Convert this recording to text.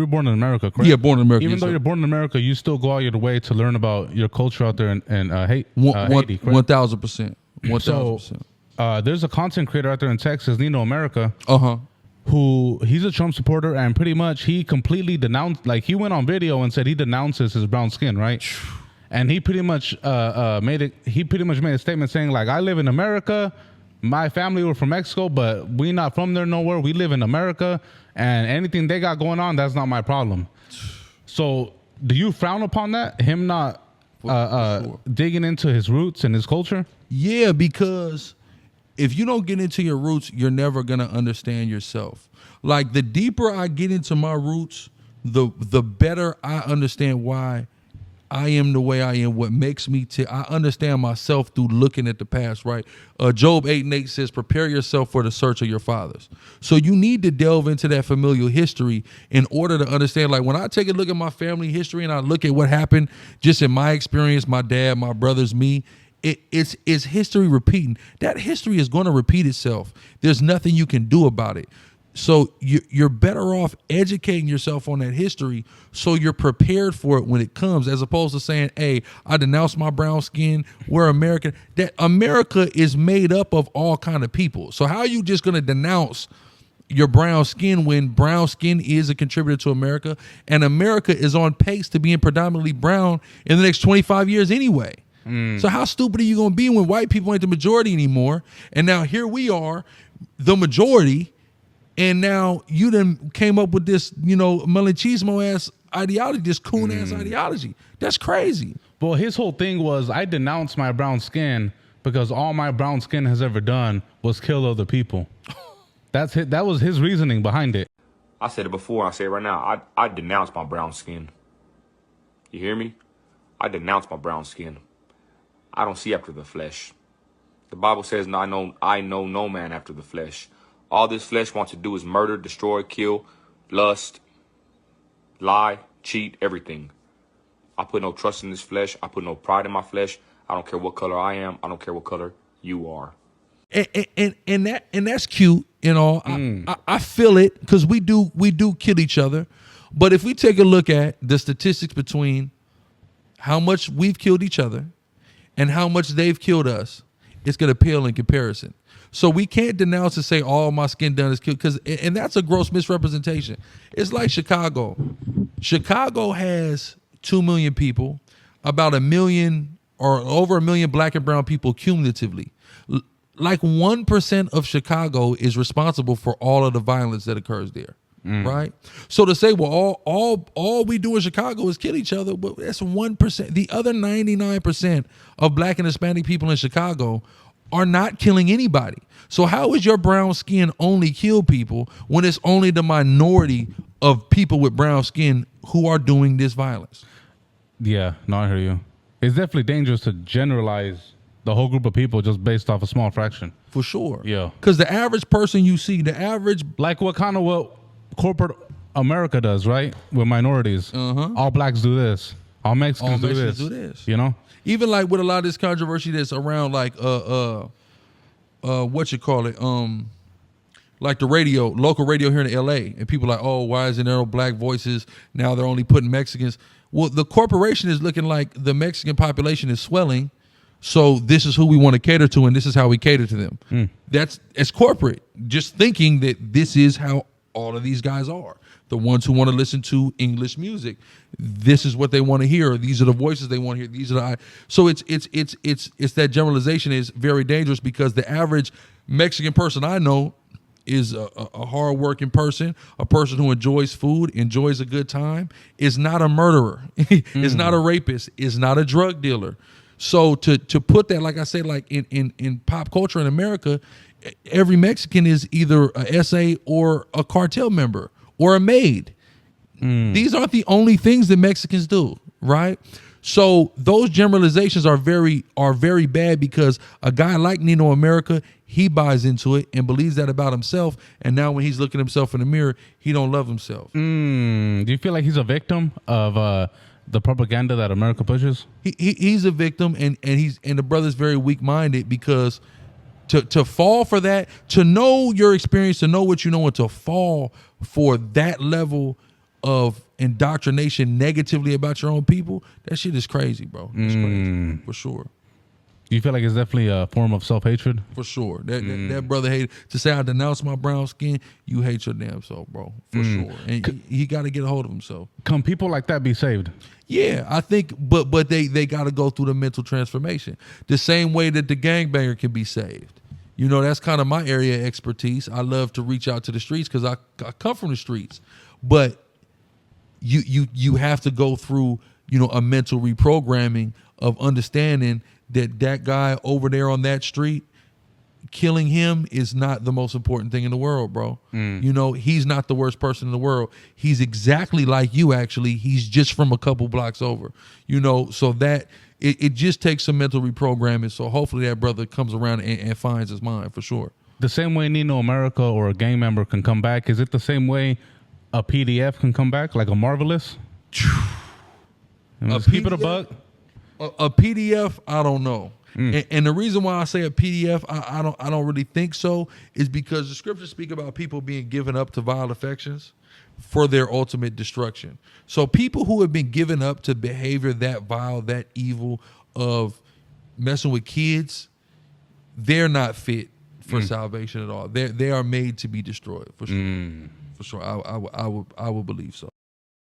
You were born in America, correct? Yeah, born in America. Even yes, though sir. you're born in America, you still go out your way to learn about your culture out there in Haiti, correct? 1,000%. 1,000%. So there's a content creator out there in Texas, Nino America, Uh-huh. who he's a Trump supporter, and pretty much he completely denounced, like he went on video and said he denounces his brown skin, right? And he pretty much made a statement saying, like, I live in America, my family were from Mexico, but we not from there nowhere. We live in America, and anything they got going on, that's not my problem. So do you frown upon that? Him not digging into his roots and his culture? Yeah, because if you don't get into your roots, you're never going to understand yourself. Like, the deeper I get into my roots, the better I understand why I am the way I am, what makes me I understand myself through looking at the past, right? Job 8:8 says, prepare yourself for the search of your fathers. So you need to delve into that familial history in order to understand. Like, when I take a look at my family history and I look at what happened just in my experience, my dad, my brothers, me, it's history repeating. That history is going to repeat itself. There's nothing you can do about it. So you're better off educating yourself on that history so you're prepared for it when it comes, as opposed to saying, hey, I denounce my brown skin, we're American. That America is made up of all kind of people. So how are you just going to denounce your brown skin when brown skin is a contributor to America, and America is on pace to being predominantly brown in the next 25 years anyway? So how stupid are you going to be when white people ain't the majority anymore? And now here we are, the majority, and now you done came up with this, malinchismo ass ideology, this coon ass ideology. That's crazy. Well, his whole thing was, I denounce my brown skin because all my brown skin has ever done was kill other people. That was his reasoning behind it. I said it before, I say it right now. I denounce my brown skin. You hear me? I denounce my brown skin. I don't see after the flesh. The Bible says, I know no man after the flesh. All this flesh wants to do is murder, destroy, kill, lust, lie, cheat, everything. I put no trust in this flesh. I put no pride in my flesh. I don't care what color I am. I don't care what color you are. And that's cute, I feel it, because we do kill each other. But if we take a look at the statistics between how much we've killed each other and how much they've killed us, it's going to pale in comparison. So we can't denounce and say all my skin done is killed, and that's a gross misrepresentation. It's like Chicago. Chicago has 2 million people, about 1 million or over 1 million black and brown people cumulatively. Like 1% of Chicago is responsible for all of the violence that occurs there. Right? So to say, well, all we do in Chicago is kill each other, but that's 1%. The other 99% of black and Hispanic people in Chicago are not killing anybody. So how is your brown skin only kill people when it's only the minority of people with brown skin who are doing this violence? Yeah, no, I hear you. It's definitely dangerous to generalize the whole group of people just based off a small fraction. For sure. Yeah. Because the average person you see, like what corporate America does, right? With minorities. All blacks do this. All Mexicans do this. You know? Even like with a lot of this controversy that's around, like what you call it, like the local radio here in LA, and people are like, oh, why isn't there no black voices? Now they're only putting Mexicans. Well, the corporation is looking like the Mexican population is swelling, so this is who we want to cater to, and this is how we cater to them. It's corporate, just thinking that this is how all of these guys are. The ones who want to listen to English music, this is what they want to hear. These are the voices they want to hear. These are so it's that generalization is very dangerous, because the average Mexican person I know is a hardworking person, a person who enjoys food, enjoys a good time, is not a murderer, is not a rapist, is not a drug dealer. So to put that, like I said, like in pop culture in America, every Mexican is either a SA or a cartel member or a maid. These aren't the only things that Mexicans do, right? So those generalizations are very bad, because a guy like Nino America, he buys into it and believes that about himself, and now when he's looking at himself in the mirror, he don't love himself. Do you feel like he's a victim of the propaganda that America pushes? He's a victim, and the brother's very weak-minded, because to fall for that, to know your experience, to know what you know, and to fall for that level of indoctrination negatively about your own people, that shit is crazy, bro. It's crazy, for sure. You feel like it's definitely a form of self-hatred? For sure. That brother hated to say I denounce my brown skin, you hate your damn self, bro. For sure. And he got to get a hold of himself. Can people like that be saved? Yeah, I think, but they got to go through the mental transformation. The same way that the gangbanger can be saved. You know, that's kind of my area of expertise. I love to reach out to the streets because I come from the streets. But you have to go through, you know, a mental reprogramming of understanding that guy over there on that street, killing him is not the most important thing in the world, bro. You know, he's not the worst person in the world. He's exactly like you, actually. He's just from a couple blocks over. You know, so that it just takes some mental reprogramming. So hopefully that brother comes around and finds his mind, for sure. The same way Nino America or a gang member can come back, is it the same way a PDF can come back, like a Marvelous? Keep it a buck. A PDF, I don't know. And the reason why I say a PDF, I don't really think so, is because the scriptures speak about people being given up to vile affections for their ultimate destruction. So people who have been given up to behavior that vile, that evil of messing with kids, they're not fit for salvation at all. They are made to be destroyed, for sure. For sure, I would believe so.